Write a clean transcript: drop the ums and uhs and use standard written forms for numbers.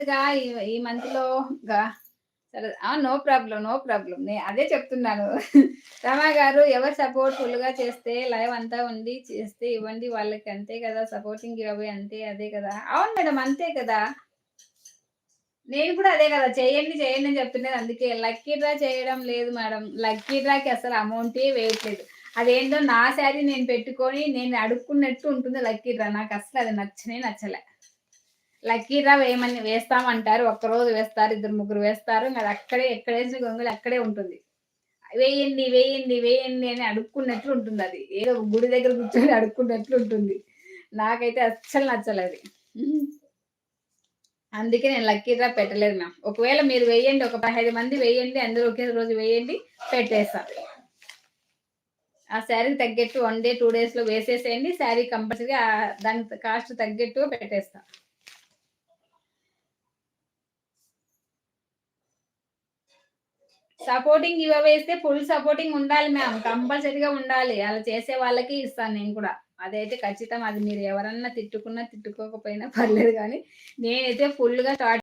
ఈ ఈ మంత్‌లో గా సరే నో ప్రాబ్లమ్. No problem. అదే చెప్తున్నాను. రమ గారు ఎవరు సపోర్ట్ ఫుల్‌గా చేస్తే లైవ్ అంతా ఉండి చేస్తే ఇవ్వండి వాళ్ళకి అంతే కదా! సపోర్టింగ్ గివ్ అవే అంతే అదే కదా! అవును మేడం అంతే కదా! నేను కూడా అదే కదా! చేయండి, చేయండి అని చెప్తున్నది అందుకే. లక్కీ డ్రా చేయడం లేదు మేడం. లక్కీ డ్రాకి అసలు అమౌంటే వేయట్లేదు. అదేంటో నా శారీ నేను పెట్టుకొని నేను అడుక్కున్నట్టు ఉంటుంది లక్కీ డ్రా. నాకసలు అది నచ్చనే నచ్చలే. లక్కీ డ్రా వేస్తామంటారు. ఒక్కరోజు వేస్తారు, ఇద్దరు ముగ్గురు వేస్తారు. ఇంక అది అక్కడే ఎక్కడేసిన గొంగళి అక్కడే ఉంటుంది. వేయండి, వేయండి, వేయండి అని అడుక్కున్నట్లు ఉంటుందది. ఏదో గుడి దగ్గర కూర్చొని అడుక్కున్నట్లు ఉంటుంది. నాకైతే అస్సలు నచ్చలేదు. అందుకే నేను లక్కీ డ్రా పెట్టలేదు మ్యామ్. ఒకవేళ మీరు వేయండి, ఒక 15 మంది వేయండి, అందరూ ఒకే రోజు వేయండి, పెట్టేస్తా. ఆ శారీకి తగ్గట్టు 1 డే, 2 డేస్‌లో వేసేసేయండి. శారీ కంపల్సరీగా దానికి కాస్ట్ తగ్గట్టు పెట్టేస్తా. సపోర్టింగ్ గివ్ అవే ఇస్తే ఫుల్ సపోర్టింగ్ ఉండాలి మ్యామ్. కంపల్సరీగా ఉండాలి. అలా చేసే వాళ్ళకి ఇస్తాను నేను కూడా. అదైతే ఖచ్చితం. అది మీరు ఎవరన్నా తిట్టుకున్నా, తిట్టుకోకపోయినా పర్లేదు గానీ, నేనైతే ఫుల్‌గా స్టార్ట్